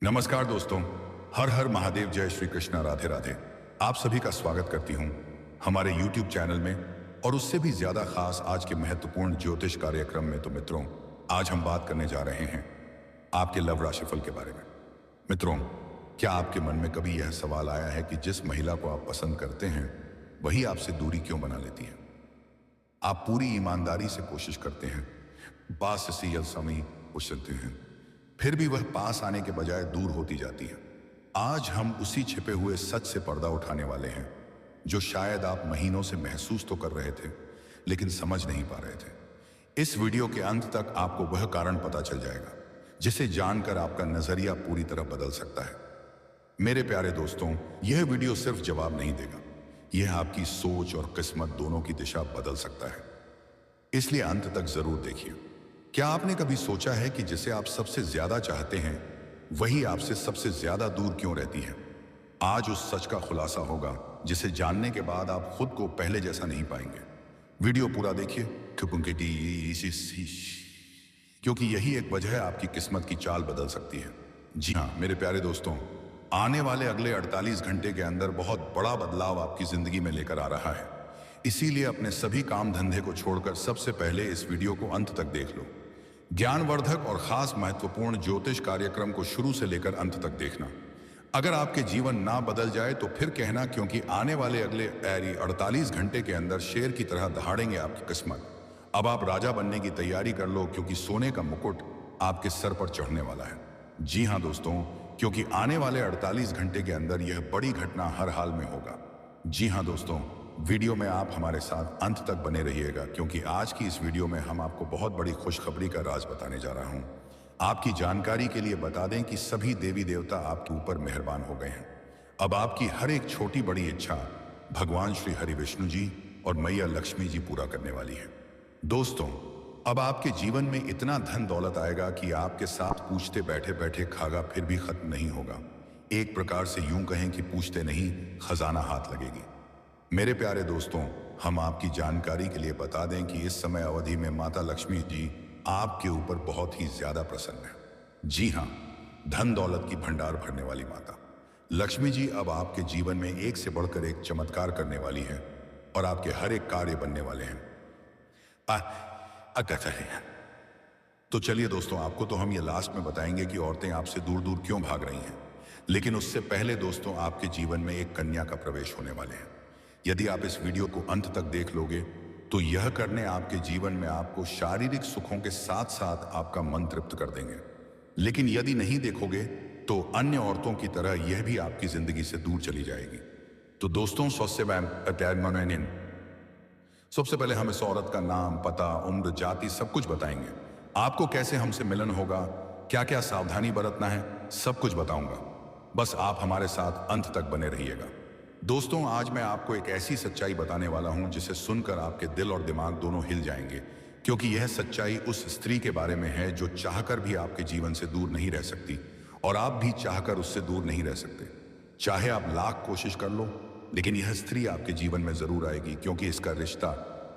नमस्कार दोस्तों। हर हर महादेव, जय श्री कृष्णा, राधे राधे। आप सभी का स्वागत करती हूं हमारे YouTube चैनल में और उससे भी ज्यादा खास आज के महत्वपूर्ण ज्योतिष कार्यक्रम में। तो मित्रों, आज हम बात करने जा रहे हैं आपके लव राशिफल के बारे में। मित्रों, क्या आपके मन में कभी यह सवाल आया है कि जिस महिला को आप पसंद करते हैं वही आपसे दूरी क्यों बना लेती है? आप पूरी ईमानदारी से कोशिश करते हैं, पास से समय पूछते हैं, फिर भी वह पास आने के बजाय दूर होती जाती है। आज हम उसी छिपे हुए सच से पर्दा उठाने वाले हैं जो शायद आप महीनों से महसूस तो कर रहे थे लेकिन समझ नहीं पा रहे थे। इस वीडियो के अंत तक आपको वह कारण पता चल जाएगा जिसे जानकर आपका नजरिया पूरी तरह बदल सकता है। मेरे प्यारे दोस्तों, यह वीडियो सिर्फ जवाब नहीं देगा, यह आपकी सोच और किस्मत दोनों की दिशा बदल सकता है, इसलिए अंत तक जरूर देखिए। क्या आपने कभी सोचा है कि जिसे आप सबसे ज्यादा चाहते हैं वही आपसे सबसे ज्यादा दूर क्यों रहती है? आज उस सच का खुलासा होगा जिसे जानने के बाद आप खुद को पहले जैसा नहीं पाएंगे। वीडियो पूरा देखिए क्योंकि यही एक वजह है आपकी किस्मत की चाल बदल सकती है। जी हाँ मेरे प्यारे दोस्तों, आने वाले अगले 48 घंटे के अंदर बहुत बड़ा बदलाव आपकी जिंदगी में लेकर आ रहा है। इसीलिए अपने सभी काम धंधे को छोड़कर सबसे पहले इस वीडियो को अंत तक देख लो। ज्ञानवर्धक और खास महत्वपूर्ण ज्योतिष कार्यक्रम को शुरू से लेकर अंत तक देखना। अगर आपके जीवन ना बदल जाए तो फिर कहना, क्योंकि आने वाले अगले 48 घंटे के अंदर शेर की तरह दहाड़ेंगे आपकी किस्मत। अब आप राजा बनने की तैयारी कर लो, क्योंकि सोने का मुकुट आपके सर पर चढ़ने वाला है। जी हाँ दोस्तों, क्योंकि आने वाले 48 घंटे के अंदर यह बड़ी घटना हर हाल में होगा। जी हाँ दोस्तों, वीडियो में आप हमारे साथ अंत तक बने रहिएगा, क्योंकि आज की इस वीडियो में हम आपको बहुत बड़ी खुशखबरी का राज बताने जा रहा हूं। आपकी जानकारी के लिए बता दें कि सभी देवी देवता आपके ऊपर मेहरबान हो गए हैं। अब आपकी हर एक छोटी बड़ी इच्छा भगवान श्री हरि विष्णु जी और मैया लक्ष्मी जी पूरा करने वाली है। दोस्तों, अब आपके जीवन में इतना धन दौलत आएगा कि आपके साथ पूछते बैठे बैठे खागा फिर भी खत्म नहीं होगा। एक प्रकार से यूं कहें कि पूछते नहीं खजाना हाथ लगेगी। मेरे प्यारे दोस्तों, हम आपकी जानकारी के लिए बता दें कि इस समय अवधि में माता लक्ष्मी जी आपके ऊपर बहुत ही ज्यादा प्रसन्न है। जी हाँ, धन दौलत की भंडार भरने वाली माता लक्ष्मी जी अब आपके जीवन में एक से बढ़कर एक चमत्कार करने वाली है और आपके हर एक कार्य बनने वाले हैं। तो चलिए दोस्तों, आपको तो हम ये लास्ट में बताएंगे कि औरतें आपसे दूर दूर क्यों भाग रही हैं, लेकिन उससे पहले दोस्तों, आपके जीवन में एक कन्या का प्रवेश होने वाले हैं। यदि आप इस वीडियो को अंत तक देख लोगे तो यह करने आपके जीवन में आपको शारीरिक सुखों के साथ साथ आपका मन तृप्त कर देंगे। लेकिन यदि नहीं देखोगे तो अन्य औरतों की तरह यह भी आपकी जिंदगी से दूर चली जाएगी। तो दोस्तों, सबसे पहले हम इस औरत का नाम, पता, उम्र, जाति सब कुछ बताएंगे। आपको कैसे हमसे मिलन होगा, क्या क्या सावधानी बरतना है, सब कुछ बताऊंगा। बस आप हमारे साथ अंत तक बने रहिएगा। दोस्तों, आज मैं आपको एक ऐसी सच्चाई बताने वाला हूं जिसे सुनकर आपके दिल और दिमाग दोनों हिल जाएंगे, क्योंकि यह सच्चाई उस स्त्री के बारे में है जो चाहकर भी आपके जीवन से दूर नहीं रह सकती और आप भी चाहकर उससे दूर नहीं रह सकते। चाहे आप लाख कोशिश कर लो, लेकिन यह स्त्री आपके जीवन में जरूर आएगी, क्योंकि इसका रिश्ता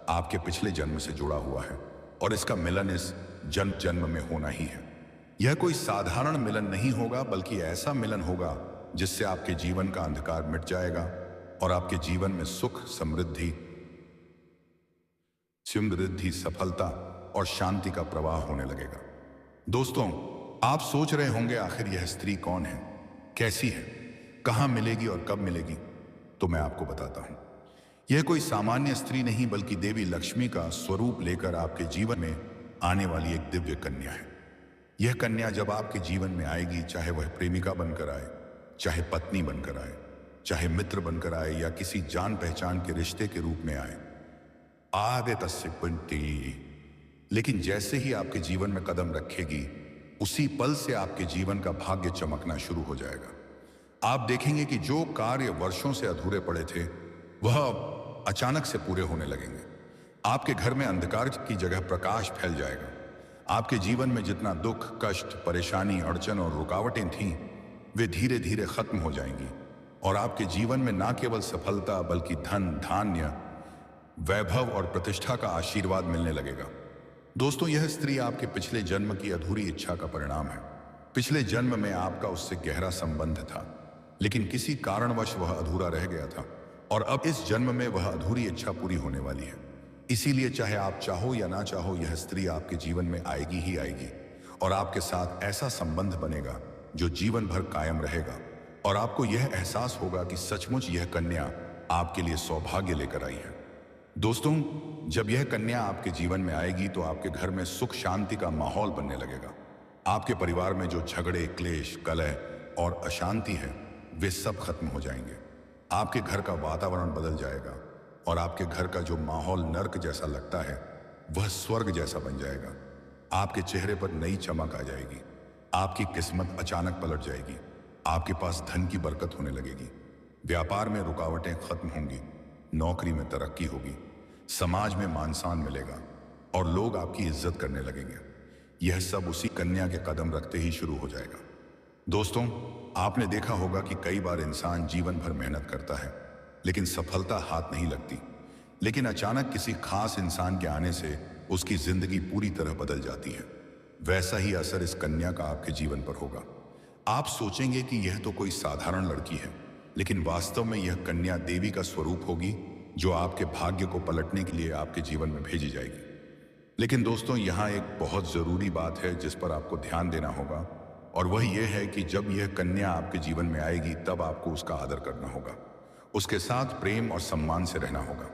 आपके पिछले जन्म से जुड़ा हुआ है और इसका मिलन इस जन्म जन्म में होना ही है। यह कोई साधारण मिलन नहीं होगा, बल्कि ऐसा मिलन होगा जिससे आपके जीवन का अंधकार मिट जाएगा और आपके जीवन में सुख, समृद्धि, सफलता और शांति का प्रवाह होने लगेगा। दोस्तों, आप सोच रहे होंगे आखिर यह स्त्री कौन है, कैसी है, कहां मिलेगी और कब मिलेगी? तो मैं आपको बताता हूं। यह कोई सामान्य स्त्री नहीं, बल्कि देवी लक्ष्मी का स्वरूप लेकर आपके जीवन में आने वाली एक दिव्य कन्या है। यह कन्या जब आपके जीवन में आएगी, चाहे वह प्रेमिका बनकर आए, चाहे पत्नी बनकर आए, चाहे मित्र बनकर आए या किसी जान पहचान के रिश्ते के रूप में आए, आगे तस्य बनती, लेकिन जैसे ही आपके जीवन में कदम रखेगी उसी पल से आपके जीवन का भाग्य चमकना शुरू हो जाएगा। आप देखेंगे कि जो कार्य वर्षों से अधूरे पड़े थे वह अचानक से पूरे होने लगेंगे। आपके घर में अंधकार की जगह प्रकाश फैल जाएगा। आपके जीवन में जितना दुख, कष्ट, परेशानी, अड़चन और रुकावटें थीं वे धीरे धीरे खत्म हो जाएंगी और आपके जीवन में ना केवल सफलता बल्कि धन, धान्य, वैभव और प्रतिष्ठा का आशीर्वाद मिलने लगेगा। दोस्तों, यह स्त्री आपके पिछले जन्म की अधूरी इच्छा का परिणाम है। पिछले जन्म में आपका उससे गहरा संबंध था, लेकिन किसी कारणवश वह अधूरा रह गया था और अब इस जन्म में वह अधूरी इच्छा पूरी होने वाली है। इसीलिए चाहे आप चाहो या ना चाहो, यह स्त्री आपके जीवन में आएगी ही आएगी और आपके साथ ऐसा संबंध बनेगा जो जीवन भर कायम रहेगा और आपको यह एहसास होगा कि सचमुच यह कन्या आपके लिए सौभाग्य लेकर आई है। दोस्तों, जब यह कन्या आपके जीवन में आएगी तो आपके घर में सुख शांति का माहौल बनने लगेगा। आपके परिवार में जो झगड़े, क्लेश, कलह और अशांति है वे सब खत्म हो जाएंगे। आपके घर का वातावरण बदल जाएगा और आपके घर का जो माहौल नर्क जैसा लगता है वह स्वर्ग जैसा बन जाएगा। आपके चेहरे पर नई चमक आ जाएगी, आपकी किस्मत अचानक पलट जाएगी, आपके पास धन की बरकत होने लगेगी, व्यापार में रुकावटें खत्म होंगी, नौकरी में तरक्की होगी, समाज में मान सम्मान मिलेगा और लोग आपकी इज्जत करने लगेंगे। यह सब उसी कन्या के कदम रखते ही शुरू हो जाएगा। दोस्तों, आपने देखा होगा कि कई बार इंसान जीवन भर मेहनत करता है लेकिन सफलता हाथ नहीं लगती, लेकिन अचानक किसी खास इंसान के आने से उसकी जिंदगी पूरी तरह बदल जाती है। वैसा ही असर इस कन्या का आपके जीवन पर होगा। आप सोचेंगे कि यह तो कोई साधारण लड़की है, लेकिन वास्तव में यह कन्या देवी का स्वरूप होगी जो आपके भाग्य को पलटने के लिए आपके जीवन में भेजी जाएगी। लेकिन दोस्तों, यहाँ एक बहुत जरूरी बात है जिस पर आपको ध्यान देना होगा और वह यह है कि जब यह कन्या आपके जीवन में आएगी तब आपको उसका आदर करना होगा, उसके साथ प्रेम और सम्मान से रहना होगा।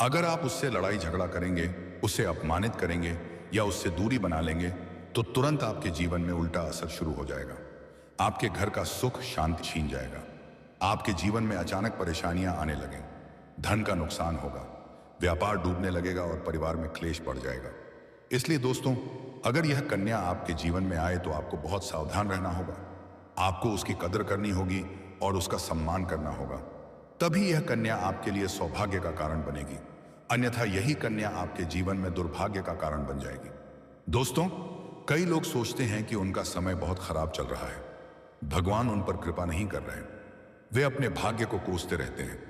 अगर आप उससे लड़ाई झगड़ा करेंगे, उसे अपमानित करेंगे या उससे दूरी बना लेंगे तो तुरंत आपके जीवन में उल्टा असर शुरू हो जाएगा। आपके घर का सुख शांति छीन जाएगा, आपके जीवन में अचानक परेशानियां आने लगें, धन का नुकसान होगा, व्यापार डूबने लगेगा और परिवार में क्लेश बढ़ जाएगा। इसलिए दोस्तों, अगर यह कन्या आपके जीवन में आए तो आपको बहुत सावधान रहना होगा। आपको उसकी कदर करनी होगी और उसका सम्मान करना होगा, तभी यह कन्या आपके लिए सौभाग्य का कारण बनेगी। अन्यथा यही कन्या आपके जीवन में दुर्भाग्य का कारण बन जाएगी। दोस्तों, कई लोग सोचते हैं कि उनका समय बहुत खराब चल रहा है, भगवान उन पर कृपा नहीं कर रहे, वे अपने भाग्य को कोसते रहते हैं।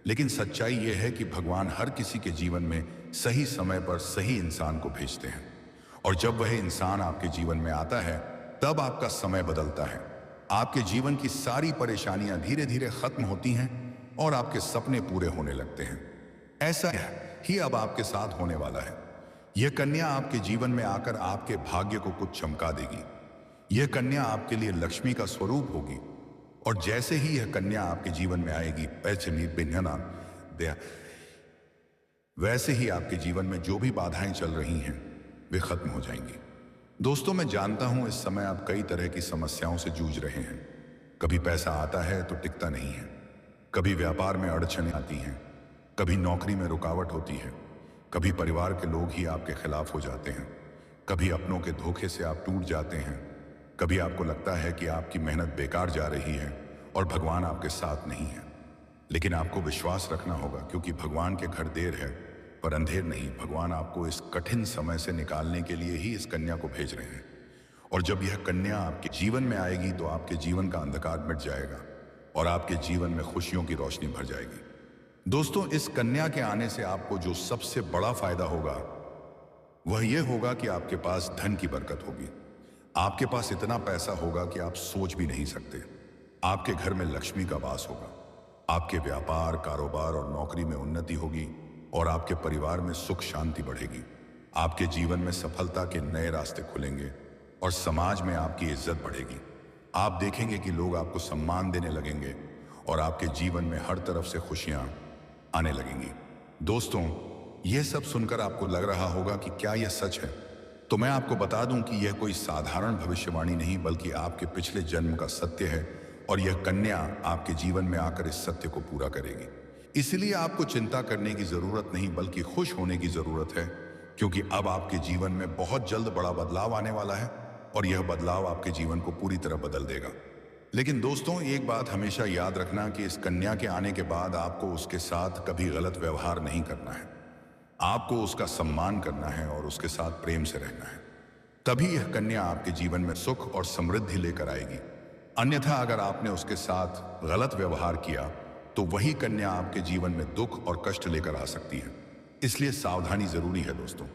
लेकिन सच्चाई यह है कि भगवान हर किसी के जीवन में सही समय पर सही इंसान को भेजते हैं और जब वह इंसान आपके जीवन में आता है तब आपका समय बदलता है। आपके जीवन की सारी परेशानियां धीरे धीरे खत्म होती हैं और आपके सपने पूरे होने लगते हैं। ऐसा ही अब आपके साथ होने वाला है। यह कन्या आपके जीवन में आकर आपके भाग्य को कुछ चमका देगी। यह कन्या आपके लिए लक्ष्मी का स्वरूप होगी और जैसे ही यह कन्या आपके जीवन में आएगी वैसे ही आपके जीवन में जो भी बाधाएं चल रही हैं वे खत्म हो जाएंगी। दोस्तों, मैं जानता हूं इस समय आप कई तरह की समस्याओं से जूझ रहे हैं। कभी पैसा आता है तो टिकता नहीं है, कभी व्यापार में अड़चनें आती हैं, कभी नौकरी में रुकावट होती है, कभी परिवार के लोग ही आपके खिलाफ हो जाते हैं, कभी अपनों के धोखे से आप टूट जाते हैं, कभी आपको लगता है कि आपकी मेहनत बेकार जा रही है और भगवान आपके साथ नहीं है। लेकिन आपको विश्वास रखना होगा, क्योंकि भगवान के घर देर है पर अंधेर नहीं। भगवान आपको इस कठिन समय से निकालने के लिए ही इस कन्या को भेज रहे हैं और जब यह कन्या आपके जीवन में आएगी तो आपके जीवन का अंधकार मिट जाएगा और आपके जीवन में खुशियों की रोशनी भर जाएगी। दोस्तों, इस कन्या के आने से आपको जो सबसे बड़ा फायदा होगा वह यह होगा कि आपके पास धन की बरकत होगी। आपके पास इतना पैसा होगा कि आप सोच भी नहीं सकते। आपके घर में लक्ष्मी का वास होगा, आपके व्यापार, कारोबार और नौकरी में उन्नति होगी और आपके परिवार में सुख शांति बढ़ेगी। आपके जीवन में सफलता के नए रास्ते खुलेंगे और समाज में आपकी इज्जत बढ़ेगी। आप देखेंगे कि लोग आपको सम्मान देने लगेंगे और आपके जीवन में हर तरफ से खुशियां आने लगेंगी। दोस्तों, यह सब सुनकर आपको लग रहा होगा कि क्या यह सच है? तो मैं आपको बता दूं कि यह कोई साधारण भविष्यवाणी नहीं बल्कि आपके पिछले जन्म का सत्य है और यह कन्या आपके जीवन में आकर इस सत्य को पूरा करेगी। इसलिए आपको चिंता करने की जरूरत नहीं बल्कि खुश होने की जरूरत है, क्योंकि अब आपके जीवन में बहुत जल्द बड़ा बदलाव आने वाला है और यह बदलाव आपके जीवन को पूरी तरह बदल देगा। लेकिन दोस्तों, एक बात हमेशा याद रखना कि इस कन्या के आने के बाद आपको उसके साथ कभी गलत व्यवहार नहीं करना है। आपको उसका सम्मान करना है और उसके साथ प्रेम से रहना है। तभी यह कन्या आपके जीवन में सुख और समृद्धि लेकर आएगी। अन्यथा अगर आपने उसके साथ गलत व्यवहार किया तो वही कन्या आपके जीवन में दुख और कष्ट लेकर आ सकती है। इसलिए सावधानी जरूरी है। दोस्तों,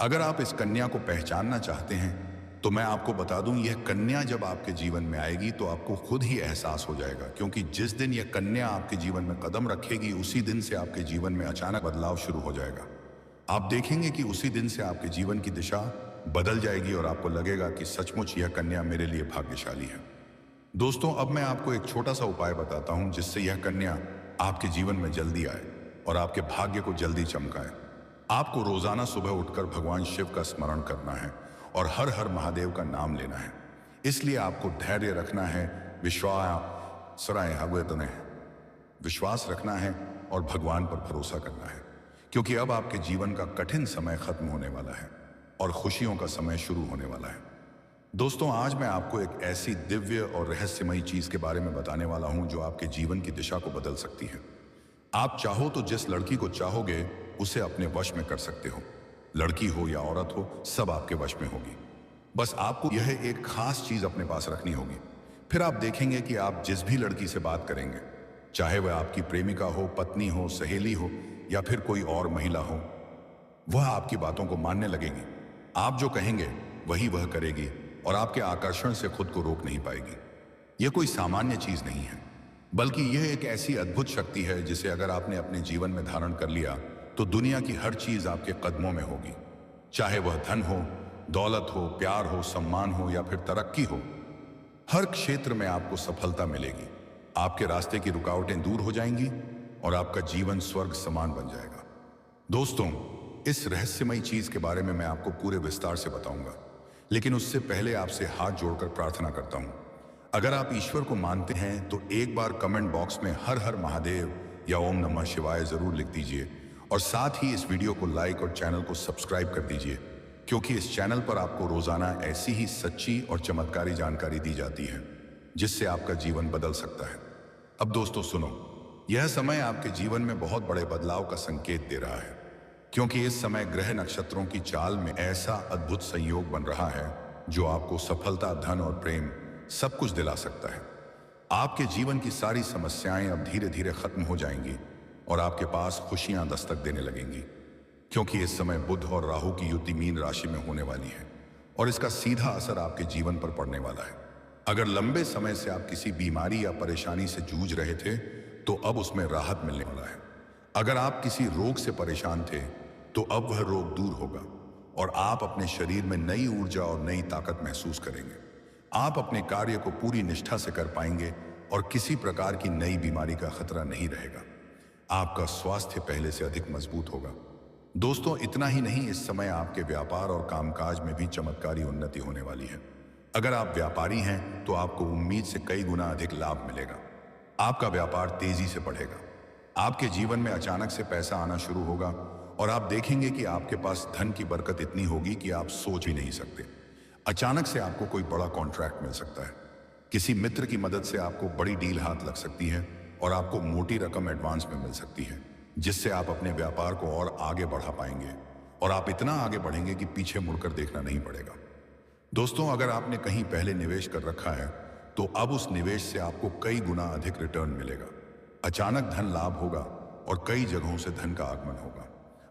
अगर आप इस कन्या को पहचानना चाहते हैं तो मैं आपको बता दूं, यह कन्या जब आपके जीवन में आएगी तो आपको खुद ही एहसास हो जाएगा, क्योंकि जिस दिन यह कन्या आपके जीवन में कदम रखेगी उसी दिन से आपके जीवन में अचानक बदलाव शुरू हो जाएगा। आप देखेंगे कि उसी दिन से आपके जीवन की दिशा बदल जाएगी और आपको लगेगा कि सचमुच यह कन्या मेरे लिए भाग्यशाली है। दोस्तों, अब मैं आपको एक छोटा सा उपाय बताता हूं जिससे यह कन्या आपके जीवन में जल्दी आए और आपके भाग्य को जल्दी चमकाए। आपको रोजाना सुबह उठकर भगवान शिव का स्मरण करना है और हर हर महादेव का नाम लेना है। इसलिए आपको धैर्य रखना है, विश्वास रखना है और भगवान पर भरोसा करना है, क्योंकि अब आपके जीवन का कठिन समय खत्म होने वाला है और खुशियों का समय शुरू होने वाला है। दोस्तों, आज मैं आपको एक ऐसी दिव्य और रहस्यमयी चीज के बारे में बताने वाला हूं जो आपके जीवन की दिशा को बदल सकती है। आप चाहो तो जिस लड़की को चाहोगे उसे अपने वश में कर सकते हो। लड़की हो या औरत हो, सब आपके वश में होगी। बस आपको यह एक खास चीज अपने पास रखनी होगी। फिर आप देखेंगे कि आप जिस भी लड़की से बात करेंगे, चाहे वह आपकी प्रेमिका हो, पत्नी हो, सहेली हो या फिर कोई और महिला हो, वह आपकी बातों को मानने लगेगी। आप जो कहेंगे वही वह करेगी और आपके आकर्षण से खुद को रोक नहीं पाएगी। यह कोई सामान्य चीज नहीं है, बल्कि यह एक ऐसी अद्भुत शक्ति है जिसे अगर आपने अपने जीवन में धारण कर लिया तो दुनिया की हर चीज आपके कदमों में होगी। चाहे वह धन हो, दौलत हो, प्यार हो, सम्मान हो या फिर तरक्की हो, हर क्षेत्र में आपको सफलता मिलेगी। आपके रास्ते की रुकावटें दूर हो जाएंगी और आपका जीवन स्वर्ग समान बन जाएगा। दोस्तों, इस रहस्यमयी चीज के बारे में मैं आपको पूरे विस्तार से बताऊंगा, लेकिन उससे पहले आपसे हाथ जोड़कर प्रार्थना करता हूं। अगर आप ईश्वर को मानते हैं तो एक बार कमेंट बॉक्स में हर हर महादेव या ओम नमः शिवाय जरूर लिख दीजिए और साथ ही इस वीडियो को लाइक और चैनल को सब्सक्राइब कर दीजिए, क्योंकि इस चैनल पर आपको रोजाना ऐसी ही सच्ची और चमत्कारी जानकारी दी जाती है जिससे आपका जीवन बदल सकता है। अब दोस्तों सुनो, यह समय आपके जीवन में बहुत बड़े बदलाव का संकेत दे रहा है, क्योंकि इस समय ग्रह नक्षत्रों की चाल में ऐसा अद्भुत संयोग बन रहा है जो आपको सफलता, धन और प्रेम सब कुछ दिला सकता है। आपके जीवन की सारी समस्याएं अब धीरे धीरे खत्म हो जाएंगी और आपके पास खुशियां दस्तक देने लगेंगी, क्योंकि इस समय बुध और राहु की युति मीन राशि में होने वाली है और इसका सीधा असर आपके जीवन पर पड़ने वाला है। अगर लंबे समय से आप किसी बीमारी या परेशानी से जूझ रहे थे तो अब उसमें राहत मिलने वाला है। अगर आप किसी रोग से परेशान थे तो अब वह रोग दूर होगा और आप अपने शरीर में नई ऊर्जा और नई ताकत महसूस करेंगे। आप अपने कार्य को पूरी निष्ठा से कर पाएंगे और किसी प्रकार की नई बीमारी का खतरा नहीं रहेगा। आपका स्वास्थ्य पहले से अधिक मजबूत होगा। दोस्तों, इतना ही नहीं, इस समय आपके व्यापार और कामकाज में भी चमत्कारी उन्नति होने वाली है। अगर आप व्यापारी हैं तो आपको उम्मीद से कई गुना अधिक लाभ मिलेगा। आपका व्यापार तेजी से बढ़ेगा। आपके जीवन में अचानक से पैसा आना शुरू होगा और आप देखेंगे कि आपके पास धन की बरकत इतनी होगी कि आप सोच भी नहीं सकते। अचानक से आपको कोई बड़ा कॉन्ट्रैक्ट मिल सकता है। किसी मित्र की मदद से आपको बड़ी डील हाथ लग सकती है और आपको मोटी रकम एडवांस में मिल सकती है, जिससे आप अपने व्यापार को और आगे बढ़ा पाएंगे और आप इतना आगे बढ़ेंगे कि पीछे मुड़कर देखना नहीं पड़ेगा। दोस्तों, अगर आपने कहीं पहले निवेश कर रखा है तो अब उस निवेश से आपको कई गुना अधिक रिटर्न मिलेगा। अचानक धन लाभ होगा और कई जगहों से धन का आगमन होगा।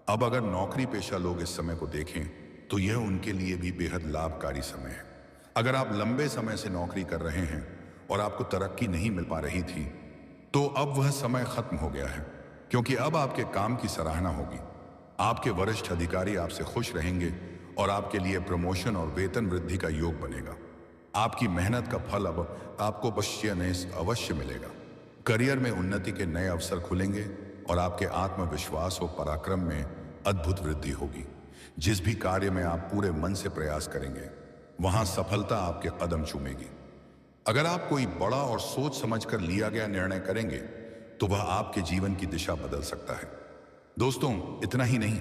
अब अगर नौकरी पेशा लोग इस समय को देखें तो यह उनके लिए भी बेहद लाभकारी समय है। अगर आप लंबे समय से नौकरी कर रहे हैं और आपको तरक्की नहीं मिल पा रही थी तो अब वह समय खत्म हो गया है, क्योंकि अब आपके काम की सराहना होगी। आपके वरिष्ठ अधिकारी आपसे खुश रहेंगे और आपके लिए प्रमोशन और वेतन वृद्धि का योग बनेगा। आपकी मेहनत का फल अब आपको अवश्य मिलेगा। करियर में उन्नति के नए अवसर खुलेंगे और आपके आत्मविश्वास और पराक्रम में अद्भुत वृद्धि होगी। जिस भी कार्य में आप पूरे मन से प्रयास करेंगे वहां सफलता आपके कदम चूमेगी। अगर आप कोई बड़ा और सोच समझकर लिया गया निर्णय करेंगे तो वह आपके जीवन की दिशा बदल सकता है। दोस्तों, इतना ही नहीं,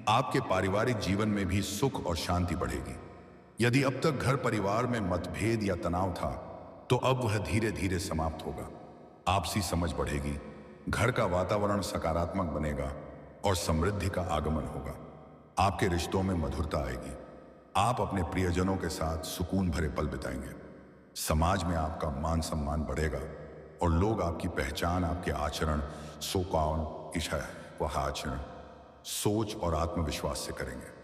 आपके पारिवारिक जीवन में भी सुख और शांति बढ़ेगी। यदि अब तक घर परिवार में मतभेद या तनाव था तो अब वह धीरे धीरे समाप्त होगा। आपसी समझ बढ़ेगी, घर का वातावरण सकारात्मक बनेगा और समृद्धि का आगमन होगा। आपके रिश्तों में मधुरता आएगी। आप अपने प्रियजनों के साथ सुकून भरे पल बिताएंगे। समाज में आपका मान सम्मान बढ़ेगा और लोग आपकी पहचान आपके आचरण, सोच और आत्मविश्वास से करेंगे।